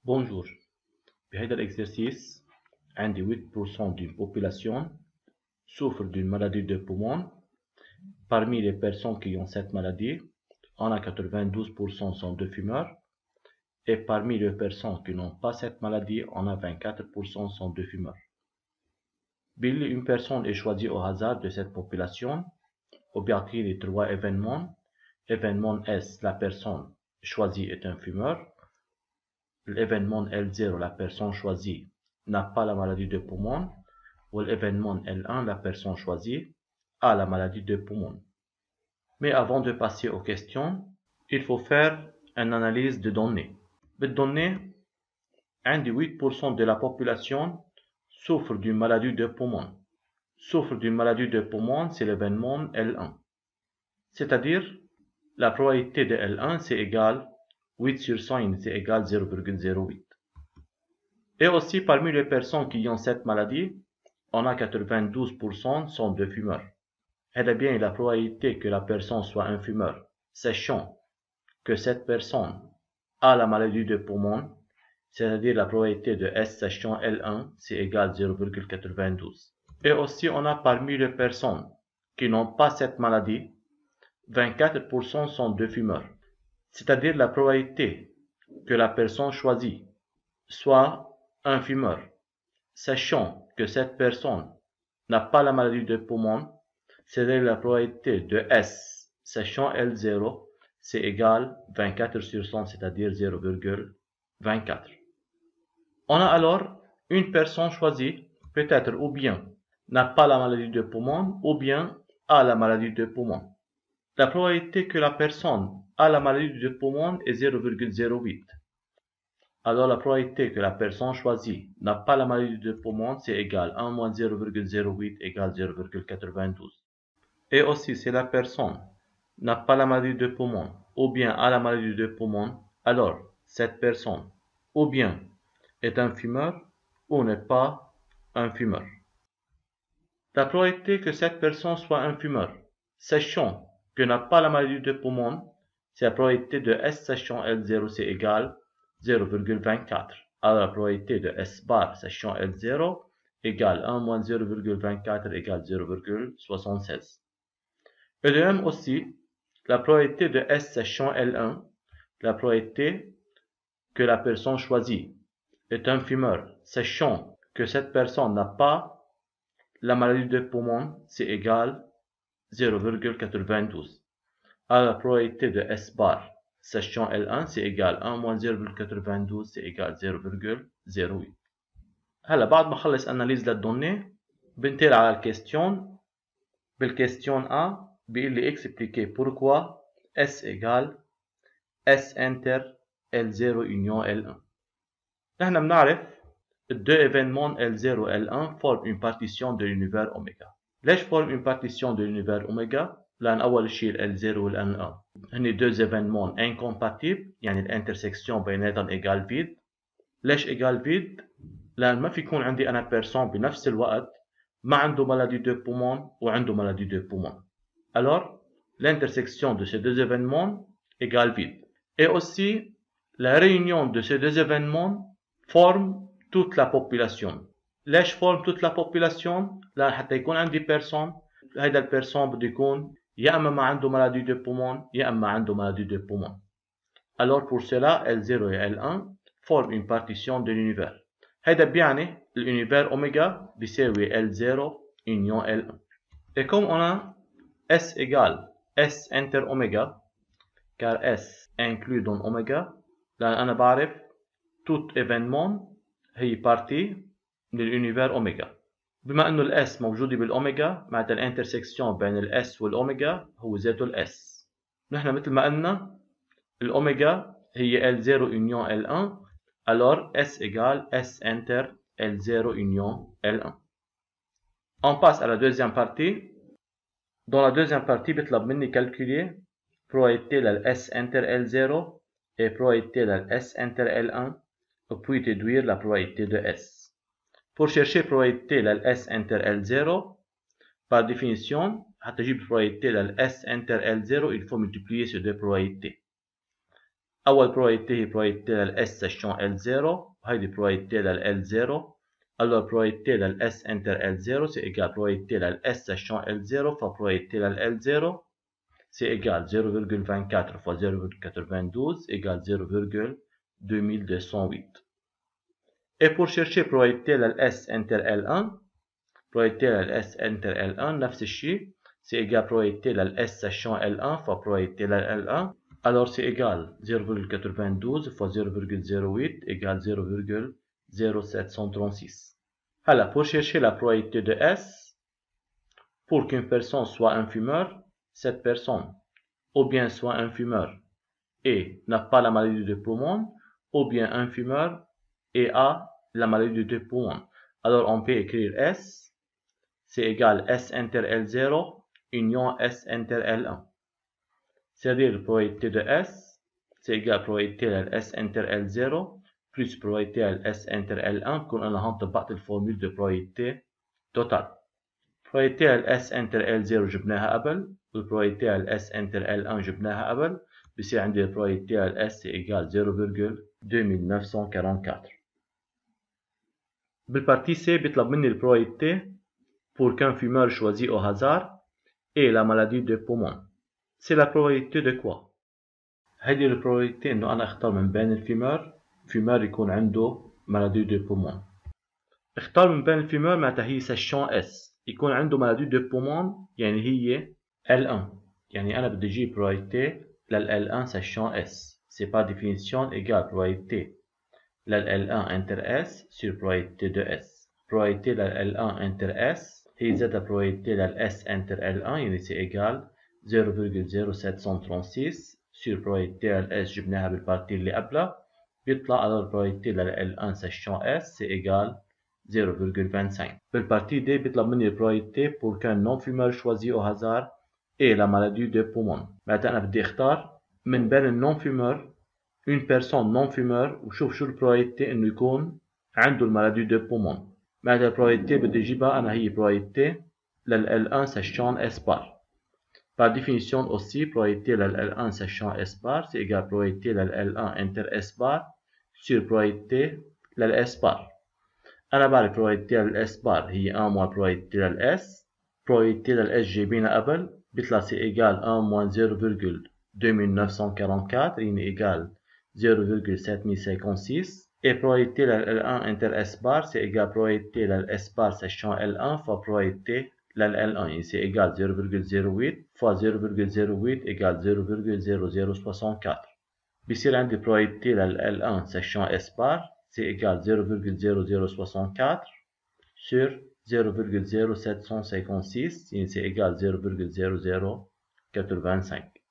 Bonjour. بهذا l'exercice, عندي 8% d'une population souffre d'une maladie de poumon. Parmi les personnes qui ont cette maladie, on a 92% sont de fumeurs. Et parmi les personnes qui n'ont pas cette maladie, on a 24% sont de fumeurs. Une personne est choisie au hasard de cette population. Au partir des trois événements. Événement S, la personne choisie est un fumeur. L'événement L0, la personne choisie n'a pas la maladie de poumon. Ou l'événement L1, la personne choisie a la maladie de poumon. Mais avant de passer aux questions, il faut faire une analyse de données. Les données, 8% de la population souffre d'une maladie de poumon. Souffre d'une maladie de poumon, c'est l'événement L1. C'est-à-dire, la probabilité de L1, c'est égal 8 sur 100, c'est égal 0,08. Et aussi, parmi les personnes qui ont cette maladie, on a 92% sont de fumeurs. Eh bien, la probabilité que la personne soit un fumeur, sachant que cette personne a la maladie de poumon, c'est-à-dire la probabilité de S sachant L1, c'est égal 0,92. Et aussi, on a parmi les personnes qui n'ont pas cette maladie, 24% sont de fumeurs. C'est-à-dire la probabilité que la personne choisie soit un fumeur, sachant que cette personne n'a pas la maladie de poumon, c'est-à-dire la probabilité de S, sachant L0, c'est égal 24 sur 100, c'est-à-dire 0,24. On a alors une personne choisie, peut-être ou bien n'a pas la maladie de poumon, ou bien a la maladie de poumon. La probabilité que la personne a la maladie de poumon est 0,08. Alors la probabilité que la personne choisie n'a pas la maladie de poumon, c'est égal 1 moins 0,08 égale 0,92. Et aussi, si la personne n'a pas la maladie de poumon, ou bien a la maladie de poumon, alors cette personne, ou bien est un fumeur, ou n'est pas un fumeur. La probabilité que cette personne soit un fumeur, sachant que n'a pas la maladie de poumon, c'est la probabilité de S sachant L0, c'est égal 0,24. Alors la probabilité de S bar sachant L0 égale 1 moins 0,24 égale 0,76. Et de même aussi, la probabilité de S sachant L1, la probabilité que la personne choisie est un fumeur, sachant que cette personne n'a pas la maladie de poumon, c'est égal 0,92. Alors la probabilité de S bar sachant L1, c'est égal 1 moins 0,92, c'est égal 0,08. هلا بعد ما خلص analyse للدوني بنتقل على الكيستيون. بالكيستيون A بيقول لي expliquer pourquoi S égale S inter L0 union L1. نحن بنعرف deux événements L0 et L1 forment une partition de l'univers oméga. ليش forment une partition de l'univers oméga؟ لأن أول شيء L0 وال L1 هني deux événements incompatibles، يعني الانترسكسيون بيناتهم égal vide. ليش égal vide؟ لأن ما في يكون عندي أنا بيرسون بنفس الوقت ما عنده maladie de poumon وعنده maladie de poumon. Alors, l'intersection de ces deux événements égale vide. Et aussi, la réunion de ces deux événements forme toute la population. ليش forme toute la population؟ لأن حتى يكون عندي بيرسون، هيدا البيرسون بده يكون يا أما ما عنده maladie de poumon يا أما عنده maladie de poumon. Alors pour cela, L0 et L1 forment une partition de l'univers. هيدا بيعني l'univers oméga بيساوي L0 union L1. Et comme on a S égale S inter oméga, car S inclut dans oméga, لأن أنا بعرف tout événement هي partie من الunivers oméga. بما انه الاس موجوده بالاوميجا معناتها الانترسكسيون بين الاس والاوميجا هو ذاته الاس. نحن مثل ما قلنا الاوميجا هي L0 union L1. alors S égale S inter L0 union L1. On passe à la deuxième partie. Dans la deuxième partie بيطلب مني calculer probabilité لل S inter L0 et probabilité لل S inter L1 puis déduire la probabilité de S. Pour chercher probabilité لل S inter L0, par définition, حتى أجيب probabilité لل S inter L0, il faut multiplier ces deux probabilités. أول probabilité هي probabilité لل S sachant L0 وهيدي probabilité لل L0. Alors probabilité لل S inter L0 c'est égal probabilité لل S sachant L0 fois probabilité لل L0 c'est égal 0,24 fois 0,92 égale 0,2208. Et pour chercher probabilité لل S inter L1 probabilité لل S inter L1 نفس الشيء c'est égal probabilité لل S sachant L1 fois probabilité لل L1. Alors c'est égal 0,92 fois 0,08 égale 0,0736. Alors pour chercher la probabilité de S, pour qu'une personne soit un fumeur, cette personne ou bien soit un fumeur et n'a pas la maladie de poumon, ou bien un fumeur et a la maladie de poumon. Alors on peut écrire S, c'est égal S inter L0 union S inter L1. C'est-à-dire la probabilité de S, c'est égal probabilité de S inter L0 plus probabilité de S inter L1 كون أنا هنطبقت الفورمول de probabilité totale. probabilité de S inter L0 جبناها قبل والprobabilité de S inter L1 جبناها قبل بصير عندي probabilité de S c'est égal 0,2944. بالpartie C بيطلب مني probabilité pour qu'un fumeur choisi au hasard ait la maladie de poumon. C'est la probabilité de quoi؟ هذه البروبابيلتي انه انا اختار من بين الفيمار يكون عنده مالادي دو بومون. اختار من بين الفيمار معناتها هي ساشون اس يكون عنده مالادي دو بومون يعني هي L1 يعني انا بدي اجيب probabilité لل L1 ساشون اس c'est par définition égal probabilité لل L1 inter S sur probabilité de S. probabilité لل L1 inter S هي زائد probabilité لل S inter L1 يعني c'est égal 0,0736 sur probabilité لل S جبناها بالبارتي اللي قبلها بيطلع على probabilité لل L1 sachant S c'est égal 0,25. بالبارتي D بيطلب مني probabilité pour qu'un non-fumeur choisi au hasard ait la maladie de poumon. معناتها أنا بدي أختار من بين النون-fumeur une personne non-fumeur وشوف شو البروبابيلتي إنه يكون عنده المالادي de poumon. معناتها البروبابيلتي بدي أجيبها أنا هي probabilité لل L1 sachant S bar. Par définition aussi, probabilité de L1 sachant S bar, c'est égal probabilité de L1 inter S bar sur probabilité de S bar. أنا بعرف probabilité de S bar هي 1 moins probabilité de S. probabilité de S جايبينها قبل بيطلع c'est égal 1 moins 0,2944 يعني égal 0,7056. Et probabilité de L1 inter S bar c'est égal probabilité de S bar sachant L1 fois probabilité لل L1 c'est égal 0,08 fois 0,08 égale 0,0064. بيصير عندي probabilité لل L1 sachant S bar c'est égal 0,0064 sur 0,0756 c'est égal 0,0085.